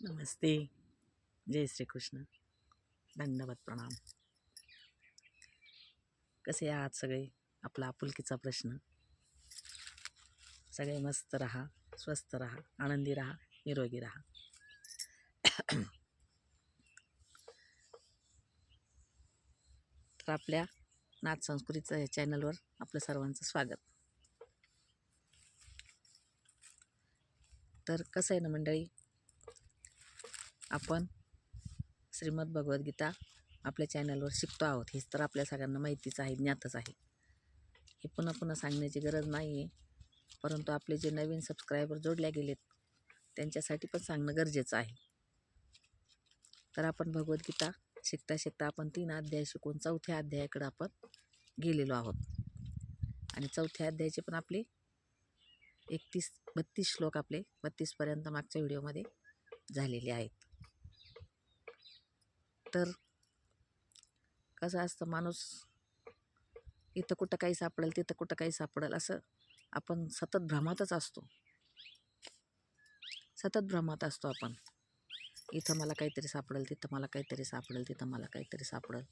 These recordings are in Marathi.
नमस्ते. जय श्री कृष्ण. दंडवत प्रणाम. कसे आहात सगळे? आपला आपुलकीचा प्रश्न. सगळे मस्त राहा, स्वस्थ राहा, आनंदी राहा, निरोगी राहा. तर आपल्या नाथ संस्कृतीचं या चॅनलवर आपलं सर्वांचं स्वागत. तर कसं आहे ना मंडळी, आपण श्रीमद भगवद्गीता आपल्या चॅनलवर शिकतो आहोत. हेच तर आपल्या सगळ्यांना माहितीच आहे, ज्ञातच आहे. हे पुन्हा पुन्हा सांगण्याची गरज नाही आहे. परंतु आपले जे नवीन सबस्क्रायबर जोडल्या गेलेत त्यांच्यासाठी पण सांगणं गरजेचं आहे. तर आपण भगवद्गीता शिकता शिकता आपण 3 अध्याय शिकून 4थ्या अध्यायाकडे आपण गेलेलो आहोत. आणि 4थ्या अध्यायाचे पण आपले 32 श्लोक आपले 32पर्यंत मागच्या व्हिडिओमध्ये झालेले आहेत. तर कसं असतं, माणूस इथं कुठं काही सापडेल तिथं कुठं काही सापडेल असं आपण सतत भ्रमातच असतो. सतत भ्रमात असतो आपण. इथं मला काहीतरी सापडेल, तिथं मला काहीतरी सापडेल, तिथं मला काहीतरी सापडेल.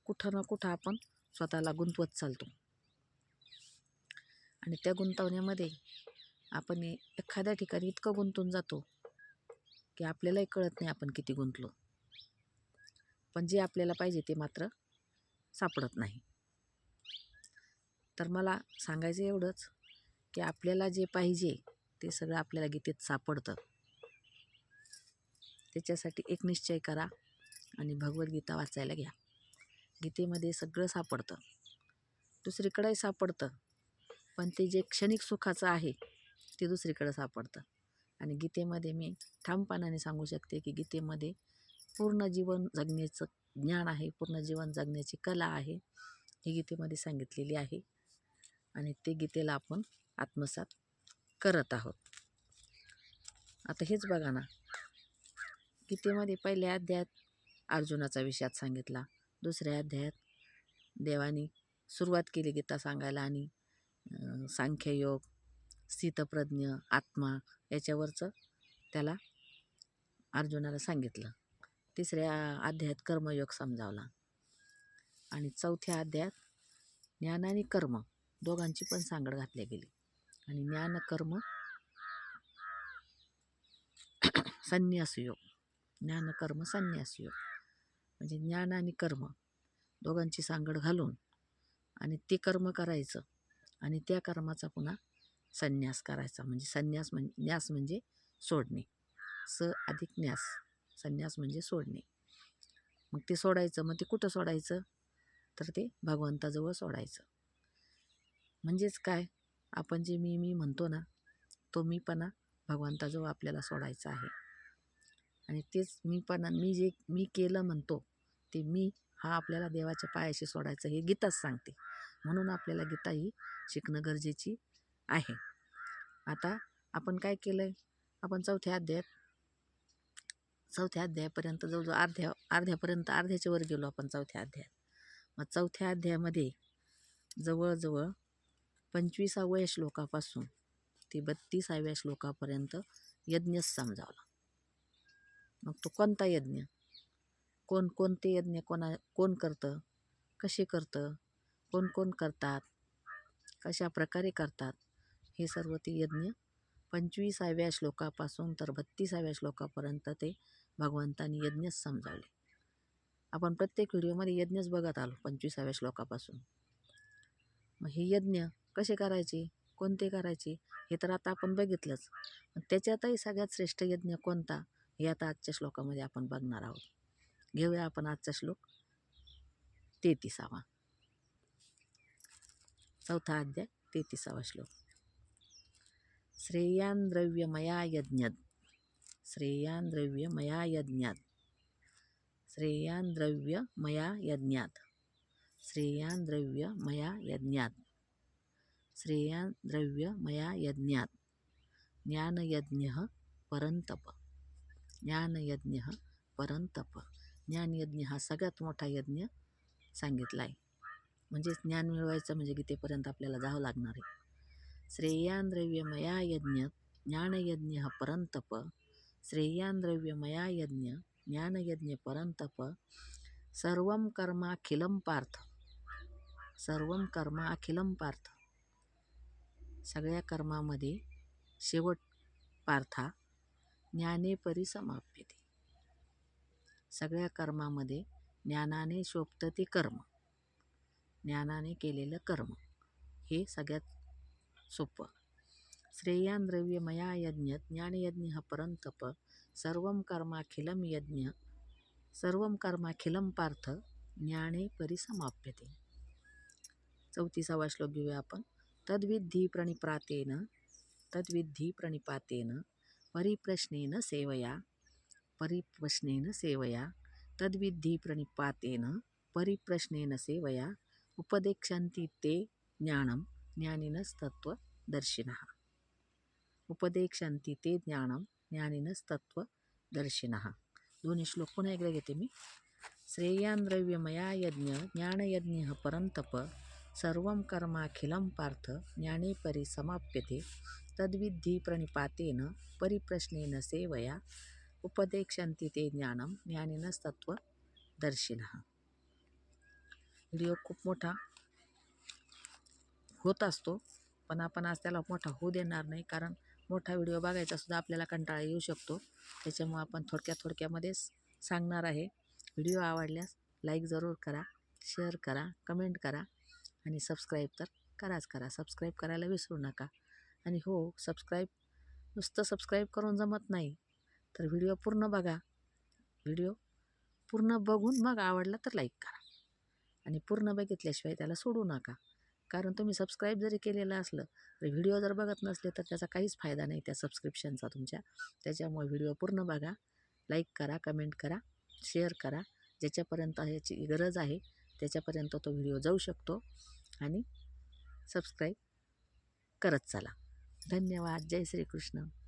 कुठं ना कुठं आपण स्वतःला गुंतवत चालतो. आणि त्या गुंतवण्यामध्ये आपण एखाद्या ठिकाणी इतकं गुंतून जातो की आपल्यालाही कळत नाही आपण किती गुंतलो. पण जे आपल्याला पाहिजे ते मात्र सापडत नाही. तर मला सांगायचं एवढंच की आपल्याला जे पाहिजे ते सगळं आपल्याला गीतेत सापडतं. त्याच्यासाठी एक निश्चय करा आणि भगवद्गीता वाचायला घ्या. गीतेमध्ये सगळं सापडतं, दुसरीकडेही सापडतं, पण ते जे क्षणिक सुखाचं आहे ते दुसरीकडे सापडतं. आणि गीतेमध्ये मी ठामपणाने सांगू शकते की गीतेमध्ये पूर्ण जीवन जगण्याचं ज्ञान आहे, पूर्ण जीवन जगण्याची कला आहे, ही गीतेमध्ये सांगितलेली आहे. आणि ते गीतेला आपण आत्मसात करत आहोत. आता हेच बघा ना, गीतेमध्ये पहिल्या अध्यायात अर्जुनाचा विषाद सांगितला, दुसऱ्या अध्यायात देवानी सुरुवात केली गीता सांगायला आणि सांख्ययोग, स्थितप्रज्ञ, आत्मा याच्यावरचं त्याला अर्जुनाला सांगितलं. तिसऱ्या अध्यायात कर्मयोग समजावला आणि 4थ्या अध्यायात ज्ञान आणि कर्म दोघांची पण सांगड घातली गेली. आणि ज्ञान कर्म संन्यासयोग, ज्ञान कर्म संन्यासयोग म्हणजे ज्ञान आणि कर्म दोघांची सांगड घालून आणि ते कर्म करायचं आणि त्या कर्माचा पुन्हा संन्यास करायचा. म्हणजे संन्यास म्हणजे न्यास म्हणजे सोडणे, स अधिक न्यास, संन्यास म्हणजे सोडणे. मग ते सोडायचं, मग ते कुठं सोडायचं तर ते भगवंताजवळ सोडायचं. म्हणजेच काय, आपण जे मी म्हणतो ना, तो मीपणा भगवंताजवळ आपल्याला सोडायचा आहे. आणि तेच मीपणा, मी केलं म्हणतो ते मी हा आपल्याला देवाच्या पायाशी सोडायचं, हे गीताच सांगते. म्हणून आपल्याला गीता ही शिकणं गरजेची आहे. आता आपण काय केलं आहे, आपण 4थ्या अध्यायापर्यंत जवळजवळ अर्ध्यापर्यंत अर्ध्याच्या वर गेलो आपण 4थ्या अध्यायात. मग 4थ्या अध्यायामध्ये जवळजवळ 25व्या श्लोकापासून ते 32व्या श्लोकापर्यंत यज्ञच समजावला. मग तो कोणता यज्ञ, कोणते यज्ञ कोण करतं, कसे करतं, कोण करतात, कशा प्रकारे करतात, हे सर्व ते यज्ञ 25व्या श्लोकापासून तर 32व्या श्लोकापर्यंत ते भगवंतांनी यज्ञच समजावले. आपण प्रत्येक व्हिडिओमध्ये यज्ञच बघत आलो 25व्या श्लोकापासून. मग हे यज्ञ कसे करायचे, कोणते करायचे, हे तर आता आपण बघितलंच. त्याच्यातही सगळ्यात श्रेष्ठ यज्ञ कोणता हे आता आजच्या श्लोकामध्ये आपण बघणार आहोत. घेऊया आपण आजचा श्लोक 33वा, 4था अध्याय 33वा श्लोक. श्रेयान् द्रव्यमया यज्ञात्, श्रेयान् द्रव्यमया यज्ञात्, श्रेयान् द्रव्यमया यज्ञात्, श्रेयान् द्रव्यमया यज्ञात्, श्रेयान् द्रव्यमया यज्ञात्, ज्ञानयज्ञः परन्तप, ज्ञानयज्ञः परन्तप. ज्ञानयज्ञ हा सगळ्यात मोठा यज्ञ सांगितला आहे. म्हणजे ज्ञान मिळवायचं म्हणजे गीतेपर्यंत आपल्याला जावं लागणार आहे. श्रेयान् द्रव्यमया यज्ञ ज्ञानयज्ञः परन्तप, श्रेयान् द्रव्यमया यज्ञ ज्ञानयज्ञ परंतप सर्वं कर्माखिलं पार्थ. सर्वं कर्म अखिलं पार्थ. सगळ्या कर्मामध्ये शेवट पार्था ज्ञाने परिसमाप्यते. सगळ्या कर्मामध्ये ज्ञानाने शोभतं ते कर्म. ज्ञानाने केलेलं कर्म हे सगळ्यात सोपं. श्रेयान् द्रव्यमया यज्ञ ज्ञानयज्ञ परंतप सर्वं कर्माखिलं पार्थ ज्ञाने परिसमाप्यते. 34वा श्लोक घेऊया आपण. तद्विद्धि प्रणिपातेन परिप्रश्नेन सेवया तद्विद्धि प्रणिपातेन सेवया उपदेक्षन्ति ते ज्ञानं ज्ञानिनस्तत्त्वदर्शिनः. उपदेक्षन्ति ते ज्ञानं ज्ञानिनस्तत्त्वदर्शिनः. दोन्ही श्लोक पुन्हा एकदा घेते मी. श्रेयान् द्रव्यमया यज्ञ ज्ञानयज्ञ परंतप सर्वं कर्माखिलं पार्थ ज्ञाने परिसमाप्यते. तद्विद्धि प्रणिपातेन परिप्रश्नेन सेवया उपदेक्षन्ति ते ज्ञानं ज्ञानिनस्तत्त्वदर्शिनः. व्हिडिओ खूप मोठा होत असतो, पण आपण आज त्याला मोठा होऊ देणार नाही, कारण मोठा व्हिडिओ बघायचा सुद्धा आपल्याला कंटाळा येऊ शकतो. त्याच्यामुळे आपण थोडक्यामध्येच सांगणार आहे. व्हिडिओ आवडल्यास लाईक जरूर करा, शेअर करा, कमेंट करा आणि सबस्क्राईब तर करा. सबस्क्राईब करायला विसरू नका. आणि हो, नुसतं सबस्क्राईब करून जमत नाही, तर व्हिडिओ पूर्ण बघा. व्हिडिओ पूर्ण बघून मग आवडला तर लाईक करा आणि पूर्ण बघितल्याशिवाय त्याला सोडू नका. कारण तुम्ही सबस्क्राईब जरी केलेलं असलं तरी व्हिडिओ जर बघत नसले तर त्याचा काहीच फायदा नाही त्या सबस्क्रिप्शनचा तुमच्या. त्याच्यामुळे व्हिडिओ पूर्ण बघा, लाईक करा, कमेंट करा, शेअर करा. ज्याच्यापर्यंत ह्याची गरज आहे त्याच्यापर्यंत तो व्हिडिओ जाऊ शकतो आणि सबस्क्राईब करत चला. धन्यवाद. जय श्रीकृष्ण.